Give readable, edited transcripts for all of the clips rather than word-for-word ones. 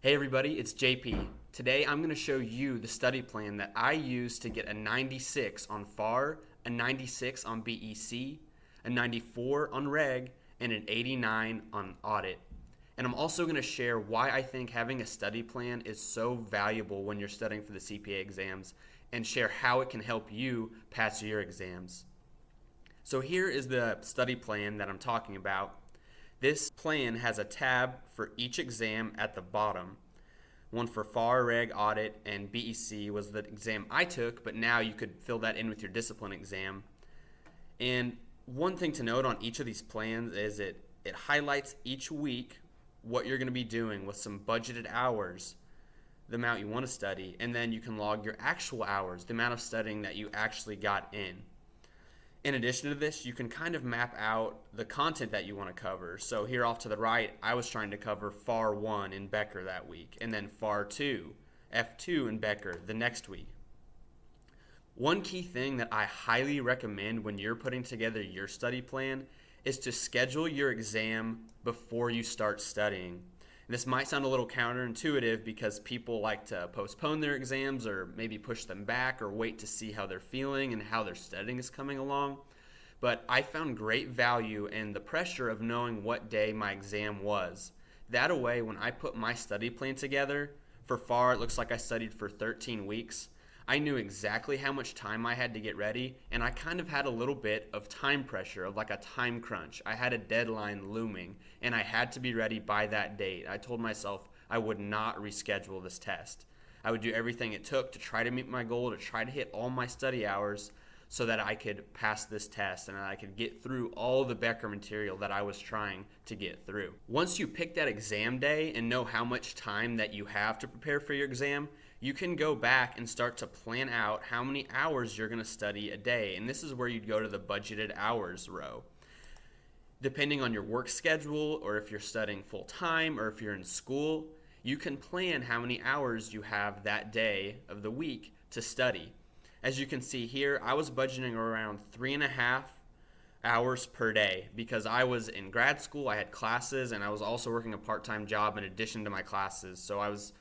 Hey everybody, it's JP. Today I'm going to show you the study plan that I use to get a 96 on FAR, a 96 on BEC, a 94 on Reg, and an 89 on Audit. And I'm also going to share why I think having a study plan is so valuable when you're studying for the CPA exams and share how it can help you pass your exams. So here is the study plan that I'm talking about. This plan has a tab for each exam at the bottom. One for FAR, Reg, Audit, and BEC was the exam I took, but now you could fill that in with your discipline exam. And one thing to note on each of these plans is it highlights each week what you're going to be doing with some budgeted hours, the amount you want to study, and then you can log your actual hours, the amount of studying that you actually got in. In addition to this, you can kind of map out the content that you want to cover. So here off to the right, I was trying to cover FAR 1 in Becker that week, and then FAR 2, F2 in Becker the next week. One key thing that I highly recommend when you're putting together your study plan is to schedule your exam before you start studying. This might sound a little counterintuitive because people like to postpone their exams or maybe push them back or wait to see how they're feeling and how their studying is coming along. But I found great value in the pressure of knowing what day my exam was. That way, when I put my study plan together, for FAR it looks like I studied for 13 weeks. I knew exactly how much time I had to get ready, and I kind of had a little bit of time pressure, of like a time crunch. I had a deadline looming, and I had to be ready by that date. I told myself I would not reschedule this test. I would do everything it took to try to meet my goal, to try to hit all my study hours so that I could pass this test and that I could get through all the Becker material that I was trying to get through. Once you pick that exam day and know how much time that you have to prepare for your exam, you can go back and start to plan out how many hours you're going to study a day. And this is where you'd go to the budgeted hours row. Depending on your work schedule, or if you're studying full time, or if you're in school, you can plan how many hours you have that day of the week to study. As you can see here, I was budgeting around 3.5 hours per day because I was in grad school, I had classes, and I was also working a part-time job in addition to my classes. So I was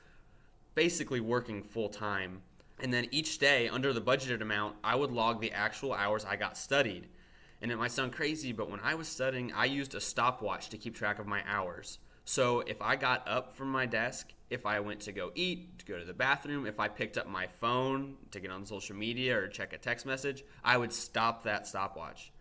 basically working full time. And then each day under the budgeted amount, I would log the actual hours I got studied. And it might sound crazy, but when I was studying, I used a stopwatch to keep track of my hours. So if I got up from my desk, if I went to go eat, to go to the bathroom, if I picked up my phone to get on social media or check a text message, I would stop that stopwatch.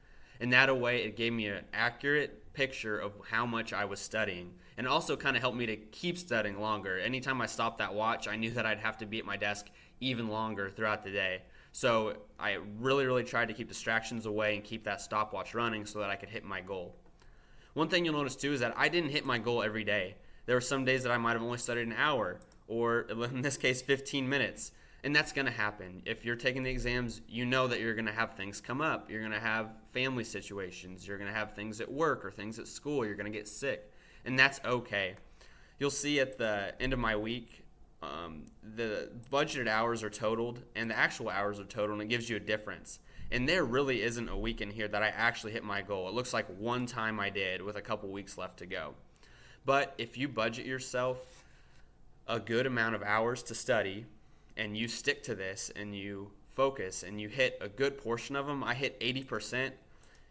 And that way, it gave me an accurate picture of how much I was studying. And it also kind of helped me to keep studying longer. Anytime I stopped that watch, I knew that I'd have to be at my desk even longer throughout the day. So I really tried to keep distractions away and keep that stopwatch running so that I could hit my goal. One thing you'll notice too is that I didn't hit my goal every day. There were some days that I might have only studied an hour, or in this case 15 minutes. And that's going to happen. If you're taking the exams, you know that you're going to have things come up. You're going to have family situations. You're going to have things at work or things at school. You're going to get sick. And that's okay. You'll see at the end of my week, the budgeted hours are totaled and the actual hours are totaled, and it gives you a difference. And there really isn't a week in here that I actually hit my goal. It looks like one time I did with a couple weeks left to go. But if you budget yourself a good amount of hours to study, and you stick to this and you focus and you hit a good portion of them, I hit 80%.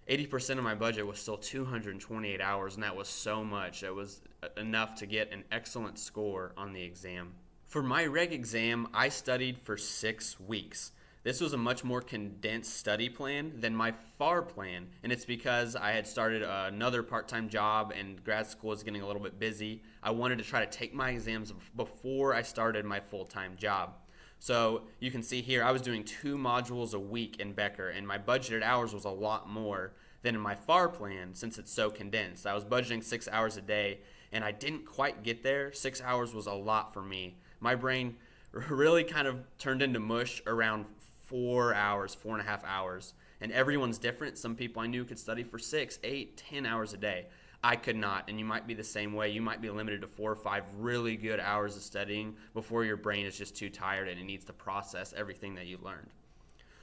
80% of my budget was still 228 hours, and that was so much. It was enough to get an excellent score on the exam. For my reg exam, I studied for 6 weeks. This was a much more condensed study plan than my FAR plan, and it's because I had started another part-time job and grad school was getting a little bit busy. I wanted to try to take my exams before I started my full-time job. So you can see here I was doing 2 modules a week in Becker, and my budgeted hours was a lot more than in my FAR plan since it's so condensed. I was budgeting 6 hours a day, and I didn't quite get there. 6 hours was a lot for me. My brain really kind of turned into mush around 4 hours, 4.5 hours. And everyone's different. Some people I knew could study for 6, 8, 10 hours a day. I could not, and you might be the same way. You might be limited to 4 or 5 really good hours of studying before your brain is just too tired and it needs to process everything that you learned.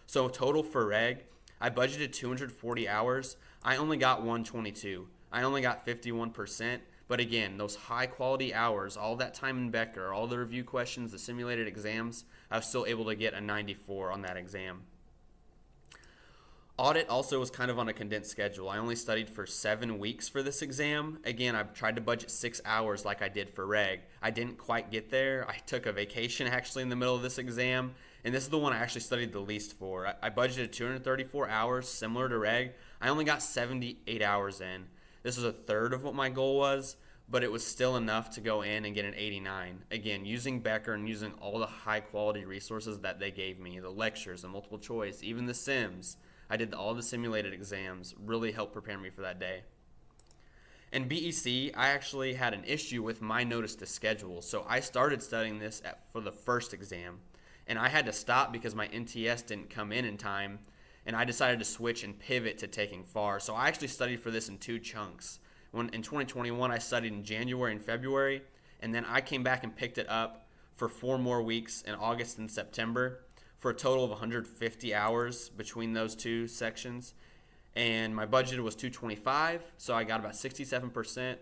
So total for Reg, I budgeted 240 hours. I only got 122. I only got 51%, But again, those high quality hours, all that time in Becker, all the review questions, the simulated exams, I was still able to get a 94 on that exam. Audit also was kind of on a condensed schedule. I only studied for 7 weeks for this exam. Again, I tried to budget 6 hours like I did for Reg. I didn't quite get there. I took a vacation actually in the middle of this exam, and this is the one I actually studied the least for. I budgeted 234 hours, similar to Reg. I only got 78 hours in. This was a third of what my goal was, but it was still enough to go in and get an 89. Again, using Becker and using all the high quality resources that they gave me, the lectures, the multiple choice, even the sims. I did all the simulated exams, really helped prepare me for that day. In BEC, I actually had an issue with my notice to schedule, so I started studying this for the first exam, and I had to stop because my NTS didn't come in time, and I decided to switch and pivot to taking FAR. So I actually studied for this in 2 chunks. In 2021, I studied in January and February, and then I came back and picked it up for 4 more weeks in August and September, for a total of 150 hours between those 2 sections. And my budget was 225, so I got about 67%,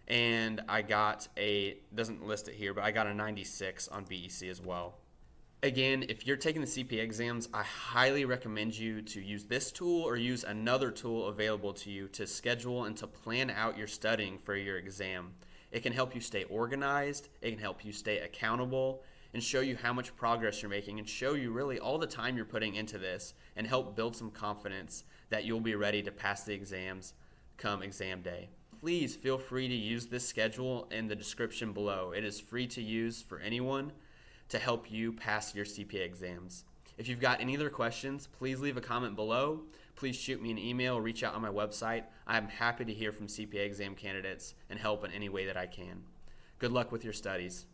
and I got doesn't list it here, but I got a 96 on BEC as well. Again, if you're taking the CPA exams, I highly recommend you to use this tool or use another tool available to you to schedule and to plan out your studying for your exam. It can help you stay organized, it can help you stay accountable, and show you how much progress you're making and show you really all the time you're putting into this and help build some confidence that you'll be ready to pass the exams come exam day. Please feel free to use this schedule in the description below. It is free to use for anyone to help you pass your CPA exams. If you've got any other questions, please leave a comment below. Please shoot me an email or reach out on my website. I'm happy to hear from CPA exam candidates and help in any way that I can. Good luck with your studies.